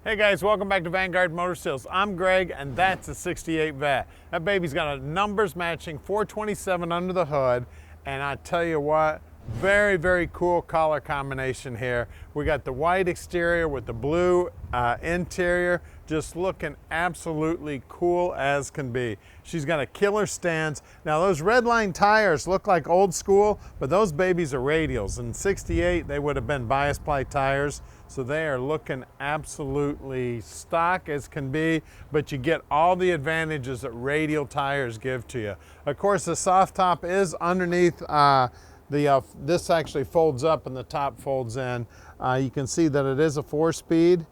Hey guys, welcome back to Vanguard Motor Sales. I'm Greg, and that's a 68 Vet. That baby's got a numbers matching 427 under the hood, and I tell you what, very cool color combination here. We got the white exterior with the blue interior, just looking absolutely cool as can be. She's got a killer stance. Now those Redline tires look like old school, but those babies are radials. In 68, they would have been bias ply tires. So they are looking absolutely stock as can be, but you get all the advantages that radial tires give to you. Of course, the soft top is underneath. This actually folds up and the top folds in. You can see that it is a 4-speed.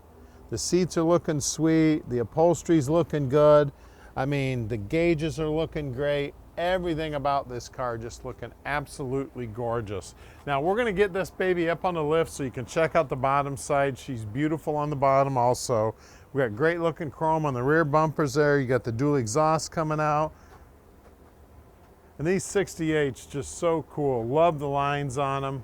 The seats are looking sweet. The upholstery's looking good. I mean, the gauges are looking great. Everything about this car just looking absolutely gorgeous. Now we're gonna get this baby up on the lift so you can check out the bottom side. She's beautiful on the bottom also. We got great looking chrome on the rear bumpers there. You got the dual exhaust coming out. And these 68s just so cool. Love the lines on them.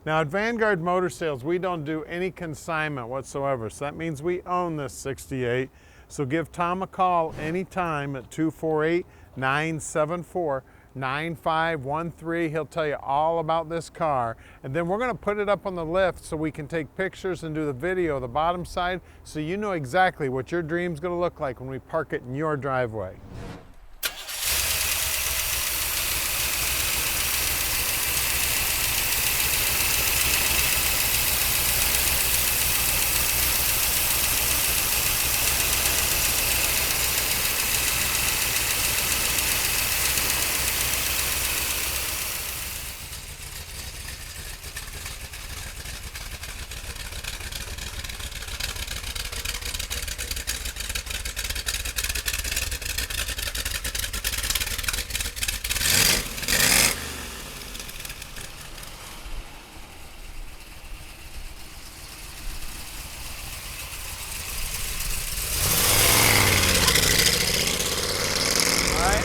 Now at Vanguard Motor Sales, we don't do any consignment whatsoever. So that means we own this 68. So give Tom a call anytime at 248-974-9513. He'll tell you all about this car. And then we're gonna put it up on the lift so we can take pictures and do the video of the bottom side so you know exactly what your dream's gonna look like when we park it in your driveway.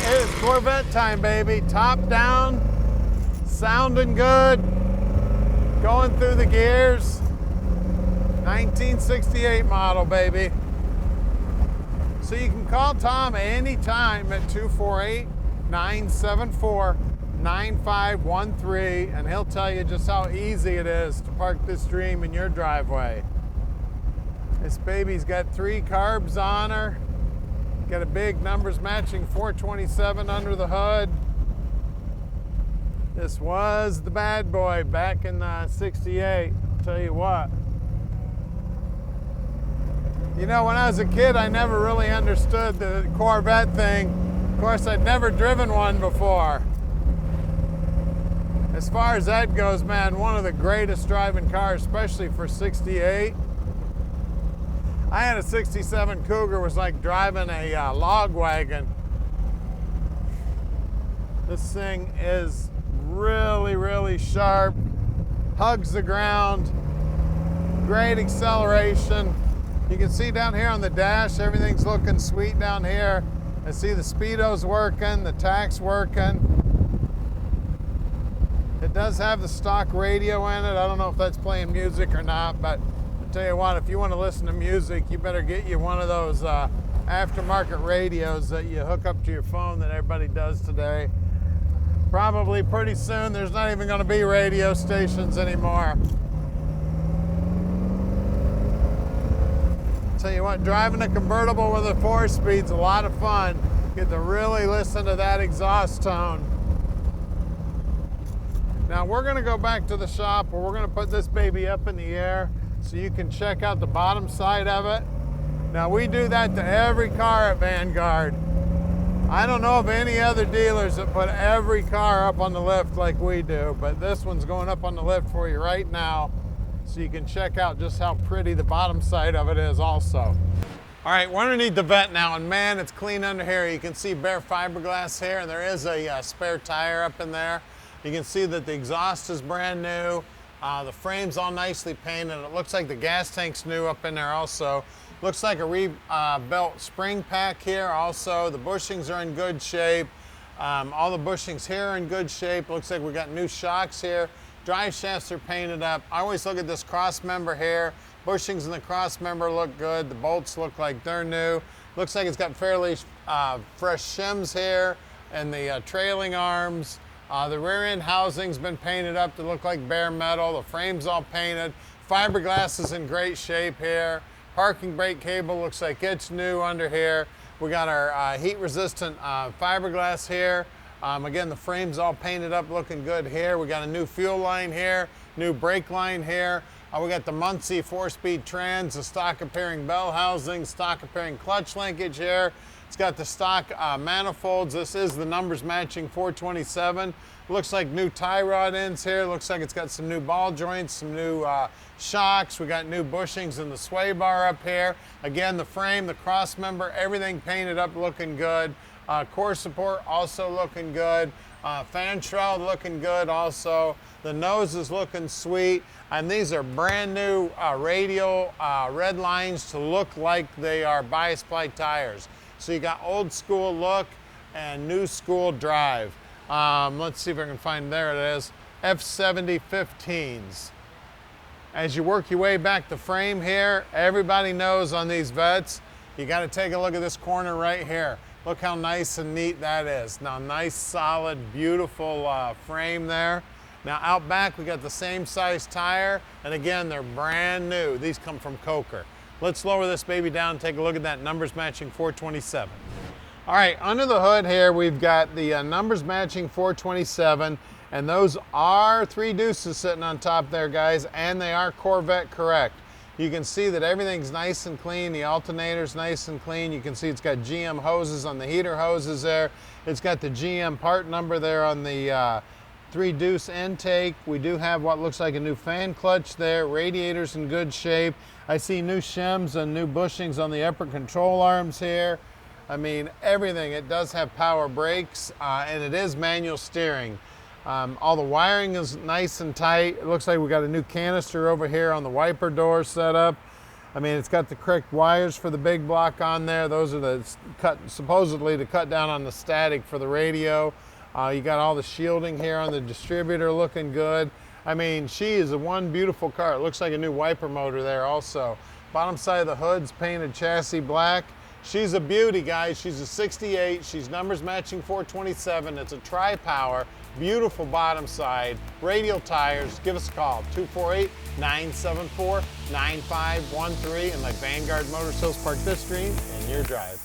It is Corvette time, baby. Top down, sounding good, going through the gears. 1968 model, baby. So you can call Tom anytime at 248-974-9513, and he'll tell you just how easy it is to park this dream in your driveway. This baby's got 3 carbs on her. Got a big numbers matching 427 under the hood. This was the bad boy back in 68. I'll tell you what. You know, when I was a kid, I never really understood the Corvette thing. Of course, I'd never driven one before. As far as that goes, man, one of the greatest driving cars, especially for 68. I had a 67 Cougar. It was like driving a log wagon. This thing is really sharp, hugs the ground, great acceleration. You can see down here on the dash, everything's looking sweet down here. I see the speedo's working, the tach's working. It does have the stock radio in it. I don't know if that's playing music or not, but tell you what, if you want to listen to music, you better get you one of those aftermarket radios that you hook up to your phone that everybody does today. Probably pretty soon there's not even going to be radio stations anymore. Tell you what, driving a convertible with a 4-speed's a lot of fun. Get to really listen to that exhaust tone. Now we're going to go back to the shop where we're going to put this baby up in the air so you can check out the bottom side of it. Now we do that to every car at Vanguard. I don't know of any other dealers that put every car up on the lift like we do, but this one's going up on the lift for you right now so you can check out just how pretty the bottom side of it is also. All right, we're underneath the vent now, and man, it's clean under here. You can see bare fiberglass here, and there is a spare tire up in there. You can see that the exhaust is brand new. The frame's all nicely painted. It looks like the gas tank's new up in there also. Looks like a rebuilt spring pack here also. The bushings are in good shape. All the bushings here are in good shape. Looks like we got new shocks here. Drive shafts are painted up. I always look at this cross member here. Bushings in the cross member look good. The bolts look like they're new. Looks like it's got fairly fresh shims here and the trailing arms. The rear end housing's been painted up to look like bare metal. The frame's all painted. Fiberglass is in great shape here. Parking brake cable looks like it's new under here. We got our heat resistant fiberglass here. Again, the frame's all painted up looking good here. We got a new fuel line here, new brake line here. We got the Muncie 4-speed trans, the stock appearing bell housing, stock appearing clutch linkage here. It's got the stock manifolds. This is the Numbers Matching 427. Looks like new tie rod ends here. Looks like it's got some new ball joints, some new shocks. We got new bushings in the sway bar up here. Again, the frame, the cross member, everything painted up looking good. Core support also looking good. Fan shroud looking good also. The nose is looking sweet. And these are brand new radial red lines to look like they are bias ply tires. So you got old school look and new school drive. Let's see if I can find, there it is, F70 15s. As you work your way back the frame here, everybody knows on these Vettes, you got to take a look at this corner right here. Look how nice and neat that is. Now, nice, solid, beautiful frame there. Now, out back, we got the same size tire, and again, they're brand new. These come from Coker. Let's lower this baby down and take a look at that Numbers Matching 427. All right, under the hood here, we've got the Numbers Matching 427, and those are 3 deuces sitting on top there, guys, and they are Corvette correct. You can see that everything's nice and clean. The alternator's nice and clean. You can see it's got GM hoses on the heater hoses there. It's got the GM part number there on the 3 deuce intake. We do have what looks like a new fan clutch there. Radiator's in good shape. I see new shims and new bushings on the upper control arms here. I mean, everything. It does have power brakes and it is manual steering. All the wiring is nice and tight. It looks like we got a new canister over here on the wiper door set up. I mean, it's got the correct wires for the big block on there. Those are the supposedly to cut down on the static for the radio. You got all the shielding here on the distributor looking good. I mean, she is a one beautiful car. It looks like a new wiper motor there also. Bottom side of the hood's painted chassis black. She's a beauty, guys. She's a 68. She's Numbers Matching 427. It's a tri-power, beautiful bottom side, radial tires. Give us a call, 248-974-9513, and let Vanguard Motor Sales park this screen in your drive.